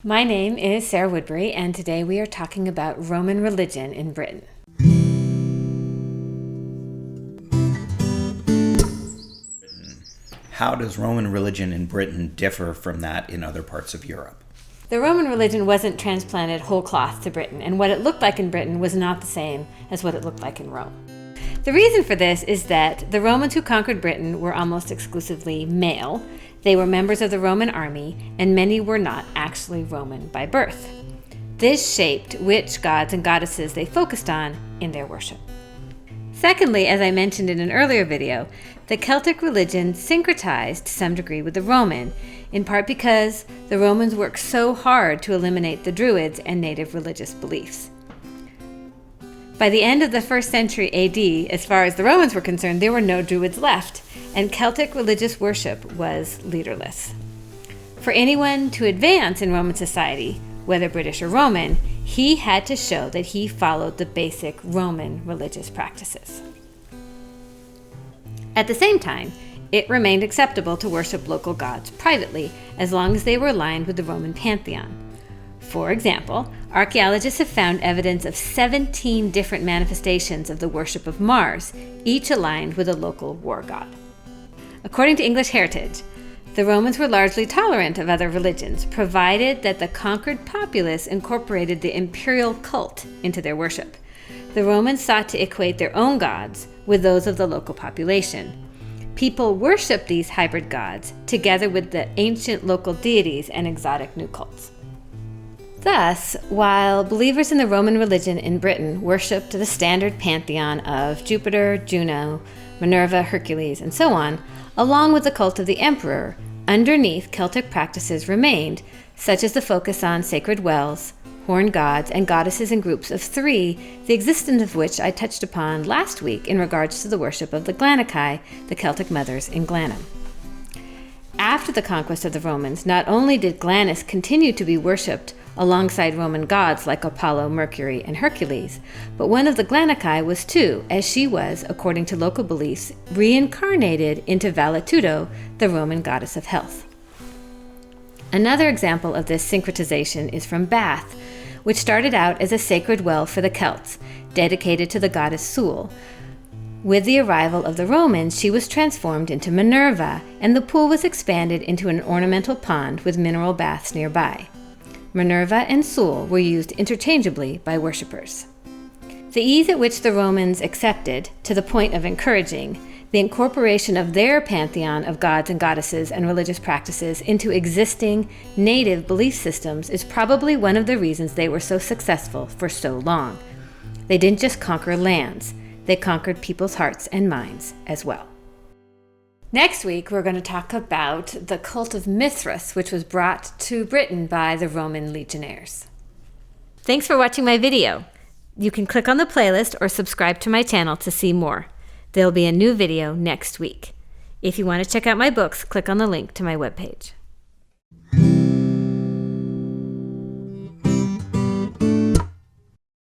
My name is Sarah Woodbury, and today we are talking about Roman religion in Britain. How does Roman religion in Britain differ from that in other parts of Europe? The Roman religion wasn't transplanted whole cloth to Britain, and what it looked like in Britain was not the same as what it looked like in Rome. The reason for this is that the Romans who conquered Britain were almost exclusively male. They were members of the Roman army, and many were not actually Roman by birth. This shaped which gods and goddesses they focused on in their worship. Secondly, as I mentioned in an earlier video, the Celtic religion syncretized to some degree with the Roman, in part because the Romans worked so hard to eliminate the Druids and native religious beliefs. By the end of the 1st century AD, as far as the Romans were concerned, there were no Druids left, and Celtic religious worship was leaderless. For anyone to advance in Roman society, whether British or Roman, he had to show that he followed the basic Roman religious practices. At the same time, it remained acceptable to worship local gods privately as long as they were aligned with the Roman pantheon. For example, archaeologists have found evidence of 17 different manifestations of the worship of Mars, each aligned with a local war god. According to English Heritage, the Romans were largely tolerant of other religions, provided that the conquered populace incorporated the imperial cult into their worship. The Romans sought to equate their own gods with those of the local population. People worshipped these hybrid gods together with the ancient local deities and exotic new cults. Thus, while believers in the Roman religion in Britain worshipped the standard pantheon of Jupiter, Juno, Minerva, Hercules, and so on, along with the cult of the emperor, underneath Celtic practices remained, such as the focus on sacred wells, horned gods, and goddesses in groups of 3, the existence of which I touched upon last week in regards to the worship of the Glanakai, the Celtic mothers in Glanum. After the conquest of the Romans, not only did Glanus continue to be worshipped alongside Roman gods like Apollo, Mercury, and Hercules, but one of the Glanakai was too, as she was, according to local beliefs, reincarnated into Valetudo, the Roman goddess of health. Another example of this syncretization is from Bath, which started out as a sacred well for the Celts, dedicated to the goddess Sul. With the arrival of the Romans, she was transformed into Minerva, and the pool was expanded into an ornamental pond with mineral baths nearby. Minerva and Sul were used interchangeably by worshippers. The ease at which the Romans accepted, to the point of encouraging, the incorporation of their pantheon of gods and goddesses and religious practices into existing native belief systems is probably one of the reasons they were so successful for so long. They didn't just conquer lands, they conquered people's hearts and minds as well. Next week, we're going to talk about the cult of Mithras, which was brought to Britain by the Roman legionnaires. Thanks for watching my video. You can click on the playlist or subscribe to my channel to see more. There'll be a new video next week. If you want to check out my books, click on the link to my webpage.